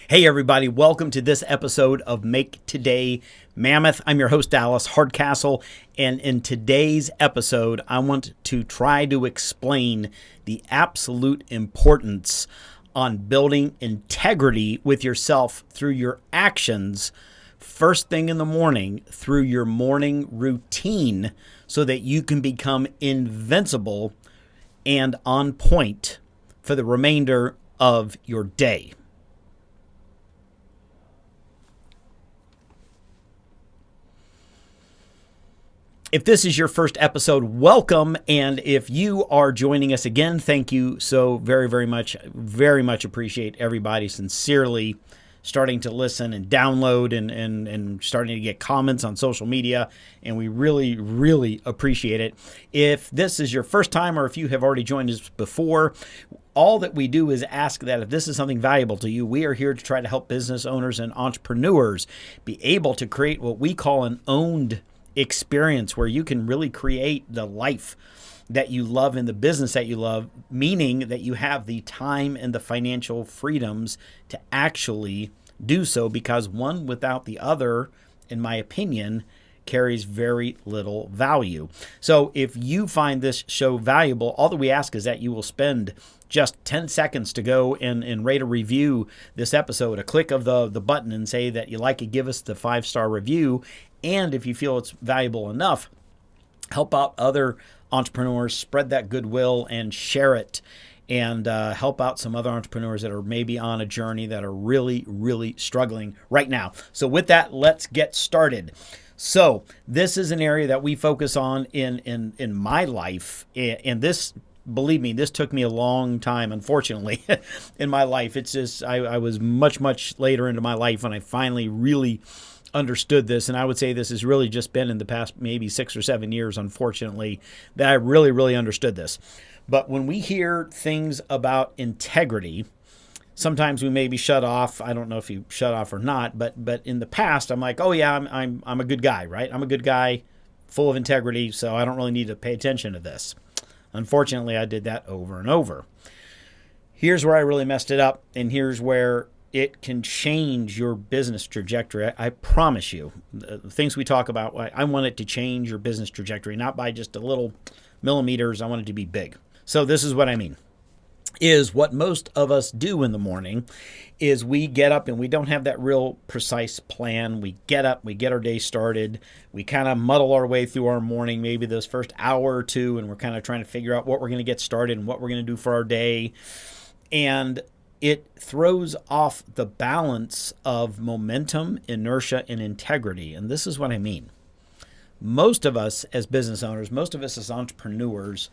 Hey everybody, welcome to this episode of Make Today Mammoth. I'm your host, Dallas Hardcastle, and in today's episode, I want to try to explain the absolute importance on building integrity with yourself through your actions first thing in the morning, through your morning routine, so that you can become invincible and on point for the remainder of your day. If this is your first episode, welcome. And if you are joining us again, thank you so very much. Very much appreciate everybody sincerely starting to listen and download and starting to get comments on social media. And we really appreciate it. If this is your first time or if you have already joined us before, all that we do is ask that if this is something valuable to you, we are here to try to help business owners and entrepreneurs be able to create what we call an owned experience, where you can really create the life that you love and the business that you love, meaning that you have the time and the financial freedoms to actually do so, because one without the other, in my opinion, carries very little value. So if you find this show valuable, all that we ask is that you will spend just 10 seconds to go and rate or review this episode, a click of the button and say that you like it, give us the 5-star review. And if you feel it's valuable enough, help out other entrepreneurs, spread that goodwill and share it, and help out some other entrepreneurs that are maybe on a journey that are really struggling right now. So with that, let's get started. So this is an area that we focus on in my life, and this, believe me, this took me a long time, unfortunately, in my life. It's just, I was much later into my life when I finally really understood this. And I would say this has really just been in the past maybe 6 or 7 years, unfortunately, that I really understood this. But when we hear things about integrity, sometimes we may be shut off. I don't know if you shut off or not, but in the past, I'm like, oh yeah, I'm a good guy, right? I'm a good guy, full of integrity, so I don't really need to pay attention to this. Unfortunately, I did that over and over. Here's where I really messed it up, and here's where it can change your business trajectory. I promise you, the things we talk about, I want it to change your business trajectory, not by just a little millimeters. I want it to be big. So this is what I mean, is what most of us do in the morning is we get up and we don't have that real precise plan. We get up, we get our day started, we kind of muddle our way through our morning, maybe those first hour or two, and we're kind of trying to figure out what we're going to get started and what we're going to do for our day. And it throws off the balance of momentum, inertia, and integrity. And this is what I mean. Most of us as business owners, most of us as entrepreneurs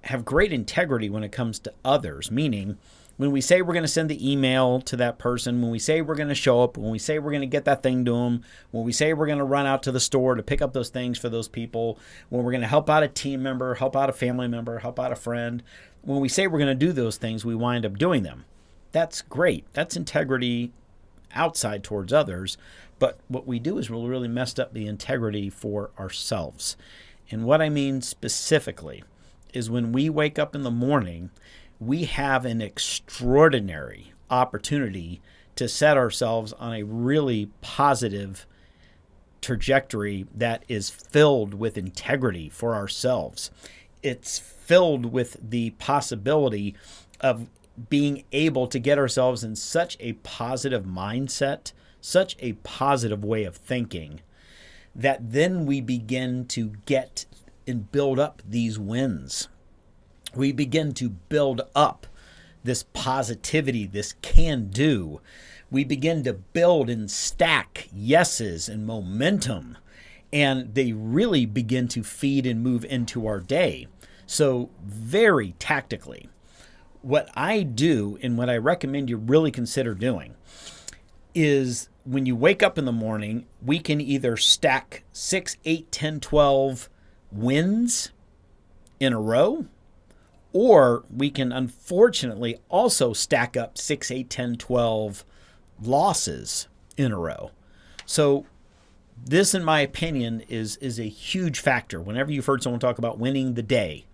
have great integrity when it comes to others, meaning when we say we're going to send the email to that person, when we say we're going to show up, when we say we're going to get that thing to them, when we say we're going to run out to the store to pick up those things for those people, when we're going to help out a team member, help out a family member, help out a friend, when we say we're going to do those things, we wind up doing them. That's great. That's integrity outside towards others. But what we do is we're really messed up the integrity for ourselves. And what I mean specifically is when we wake up in the morning, we have an extraordinary opportunity to set ourselves on a really positive trajectory that is filled with integrity for ourselves. It's filled with the possibility of being able to get ourselves in such a positive mindset, such a positive way of thinking, that then we begin to get and build up these wins. We begin to build up this positivity, this can-do. We begin to build and stack yeses and momentum, and they really begin to feed and move into our day. So very tactically, what I do and what I recommend you really consider doing is when you wake up in the morning, we can either stack 6, 8, 10, 12 wins in a row, or we can unfortunately also stack up 6, 8, 10, 12 losses in a row. So this, in my opinion, is a huge factor. Whenever you've heard someone talk about winning the day,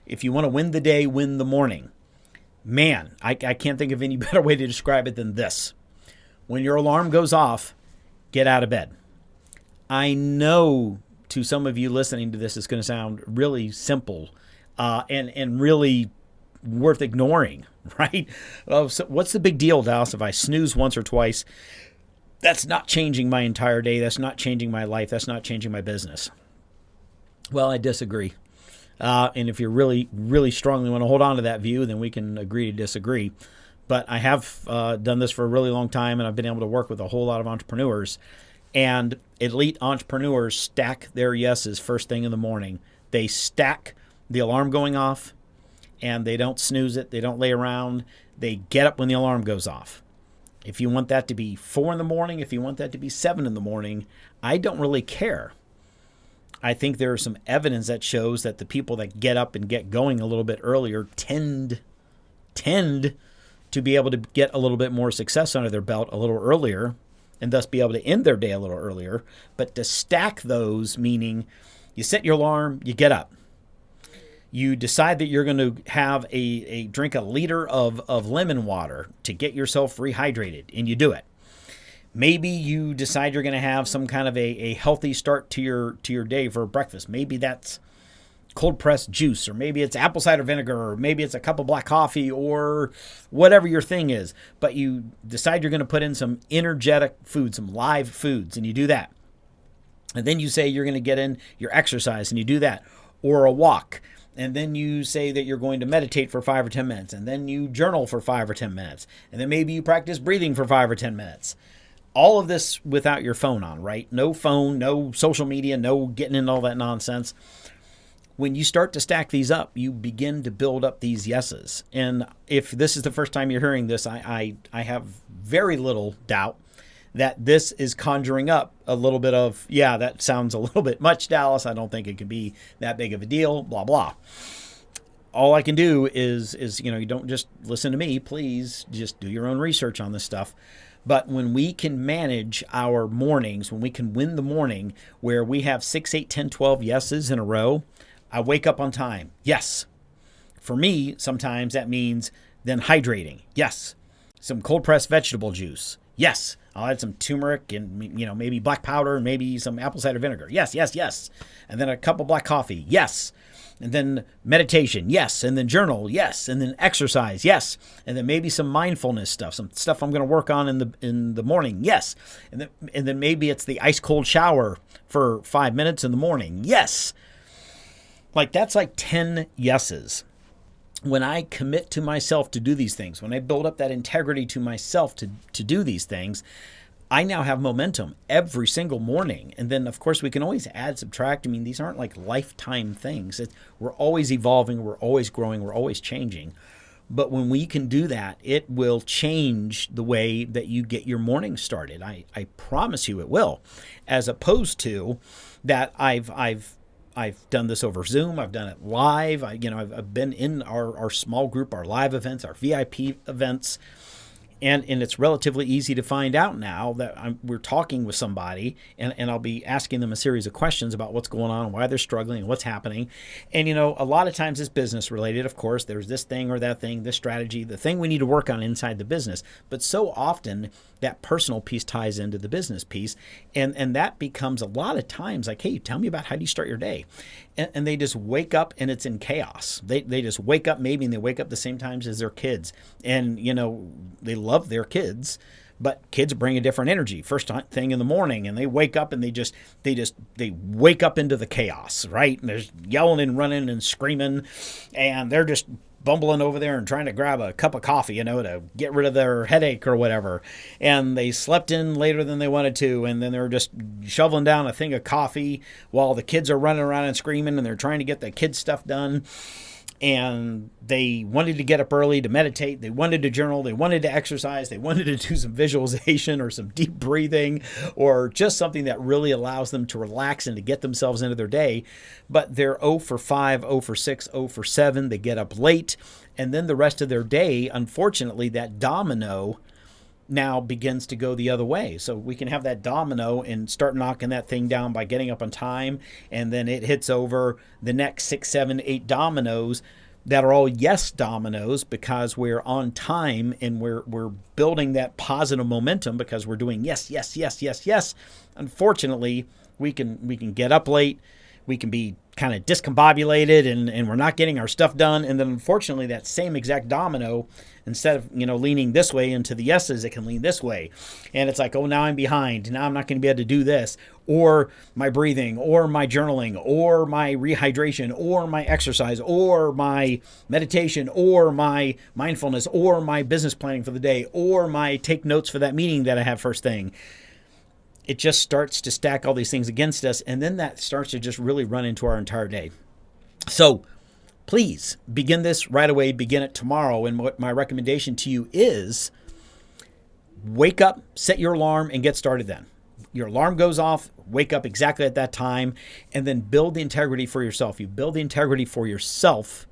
if you want to win the day, win the morning. Man, I can't think of any better way to describe it than this. When your alarm goes off, get out of bed. I know to some of you listening to this, it's going to sound really simple and really worth ignoring, right? So what's the big deal, Dallas, if I snooze once or twice? That's not changing my entire day. That's not changing my life. That's not changing my business. Well, I disagree. And if you really, really strongly want to hold on to that view, then we can agree to disagree. But I have done this for a really long time, and I've been able to work with a whole lot of entrepreneurs. And elite entrepreneurs stack their yeses first thing in the morning. They stack the alarm going off, and they don't snooze it. They don't lay around. They get up when the alarm goes off. If you want that to be 4 in the morning, if you want that to be 7 in the morning, I don't really care. I think there is some evidence that shows that the people that get up and get going a little bit earlier tend to be able to get a little bit more success under their belt a little earlier, and thus be able to end their day a little earlier. But to stack those, meaning you set your alarm, you get up. You decide that you're going to have drink a liter of lemon water to get yourself rehydrated, and you do it. Maybe you decide you're going to have some kind of a healthy start to your day for breakfast. Maybe that's cold pressed juice, or maybe it's apple cider vinegar, or maybe it's a cup of black coffee, or whatever your thing is. But you decide you're going to put in some energetic food, some live foods, and you do that. And then you say you're going to get in your exercise, and you do that, or a walk. And then you say that you're going to meditate for 5 or 10 minutes, and then you journal for 5 or 10 minutes, and then maybe you practice breathing for 5 or 10 minutes. All of this without your phone on, right? No phone, no social media, no getting into all that nonsense. When you start to stack these up, you begin to build up these yeses. And if this is the first time you're hearing this, I have very little doubt that this is conjuring up a little bit of, yeah, that sounds a little bit much, Dallas. I don't think it can be that big of a deal, blah, blah. All I can do is you don't just listen to me. Please just do your own research on this stuff. But when we can manage our mornings, when we can win the morning where we have 6, 8, 10, 12 yeses in a row, I wake up on time. Yes. For me, sometimes that means then hydrating. Yes. Some cold pressed vegetable juice. Yes. I'll add some turmeric and maybe black powder and maybe some apple cider vinegar. Yes, yes, yes. And then a cup of black coffee. Yes. And then meditation, yes. And then journal, yes. And then exercise, yes. And then maybe some mindfulness stuff, some stuff I'm going to work on in the morning, yes. And then maybe it's the ice cold shower for 5 minutes in the morning, yes. That's like 10 yeses. When I commit to myself to do these things, when I build up that integrity to myself to do these things, I now have momentum every single morning. And then, of course, we can always add, subtract. I mean, these aren't like lifetime things. We're always evolving. We're always growing. We're always changing. But when we can do that, it will change the way that you get your morning started. I promise you it will. As opposed to that I've done this over Zoom. I've done it live. I've been in our small group, our live events, our VIP events. And it's relatively easy to find out now that we're talking with somebody, and I'll be asking them a series of questions about what's going on, why they're struggling, and what's happening. And, a lot of times it's business related. Of course, there's this thing or that thing, this strategy, the thing we need to work on inside the business. But so often that personal piece ties into the business piece. And that becomes a lot of times like, hey, tell me about how do you start your day? And they just wake up and it's in chaos. They just wake up maybe, and they wake up the same times as their kids. And, they love their kids, but kids bring a different energy first thing in the morning, and they wake up and they wake up into the chaos, right? And there's yelling and running and screaming, and they're just bumbling over there and trying to grab a cup of coffee, to get rid of their headache or whatever. And they slept in later than they wanted to, and then they're just shoveling down a thing of coffee while the kids are running around and screaming, and they're trying to get the kids' stuff done. And they wanted to get up early to meditate. They wanted to journal. They wanted to exercise. They wanted to do some visualization or some deep breathing or just something that really allows them to relax and to get themselves into their day. But they're 0 for 5, 0 for 6, 0 for 7. They get up late. And then the rest of their day, unfortunately, that domino now begins to go the other way. So we can have that domino and start knocking that thing down by getting up on time, and then it hits over the next 6, 7, 8 dominoes that are all yes dominoes because we're on time and we're building that positive momentum because we're doing yes, yes, yes, yes, yes. Unfortunately, we can get up late, we can be kind of discombobulated and we're not getting our stuff done. And then unfortunately, that same exact domino, instead of, leaning this way into the yeses, it can lean this way. And it's like, oh, now I'm behind. Now I'm not going to be able to do this, or my breathing, or my journaling, or my rehydration, or my exercise, or my meditation, or my mindfulness, or my business planning for the day, or my take notes for that meeting that I have first thing. It just starts to stack all these things against us, and then that starts to just really run into our entire day. So please begin this right away, begin it tomorrow. And what my recommendation to you is wake up, set your alarm, and get started then. Your alarm goes off, wake up exactly at that time, and then build the integrity for yourself. You build the integrity for yourself,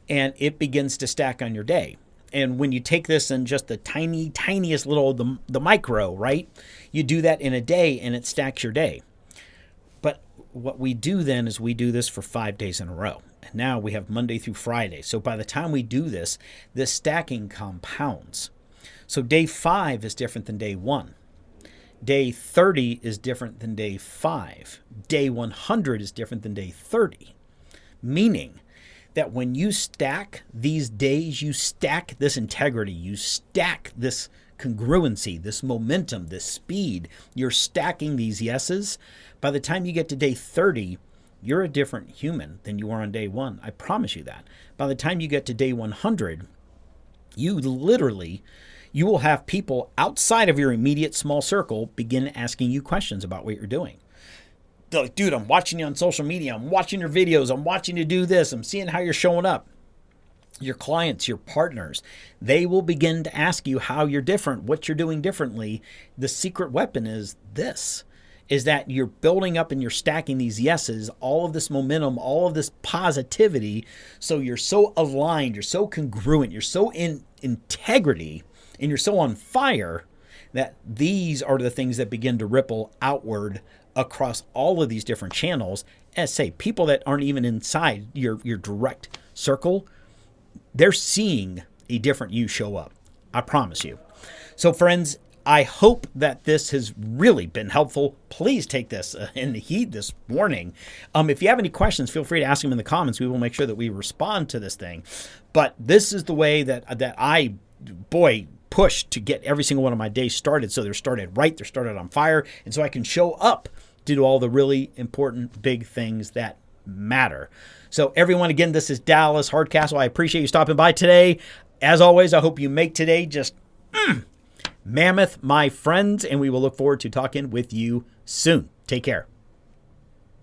and it begins to stack on your day. And when you take this in just the tiniest little, the micro, right? You do that in a day and it stacks your day. But what we do then is we do this for 5 days in a row. And now we have Monday through Friday. So by the time we do this, this stacking compounds. So day 5 is different than day 1. Day 30 is different than day 5. Day 100 is different than day 30. Meaning that when you stack these days, you stack this integrity, you stack this congruency, this momentum, this speed, you're stacking these yeses. By the time you get to day 30, you're a different human than you were on day 1. I promise you that. By the time you get to day 100, you will have people outside of your immediate small circle begin asking you questions about what you're doing. They're like, dude, I'm watching you on social media. I'm watching your videos. I'm watching you do this. I'm seeing how you're showing up. Your clients, your partners, they will begin to ask you how you're different, what you're doing differently. The secret weapon is this, is that you're building up and you're stacking these yeses, all of this momentum, all of this positivity. So you're so aligned, you're so congruent, you're so in integrity, and you're so on fire that these are the things that begin to ripple outward across all of these different channels. As say, people that aren't even inside your direct circle, they're seeing a different you show up. I promise you. So friends, I hope that this has really been helpful. Please take this and heed this warning. If you have any questions, feel free to ask them in the comments. We will make sure that we respond to this thing. But this is the way that I push to get every single one of my days started. So they're started right, they're started on fire. And so I can show up to do all the really important big things that matter. So everyone, again, this is Dallas Hardcastle. I appreciate you stopping by today. As always, I hope you make today just mammoth, my friends, and we will look forward to talking with you soon. Take care.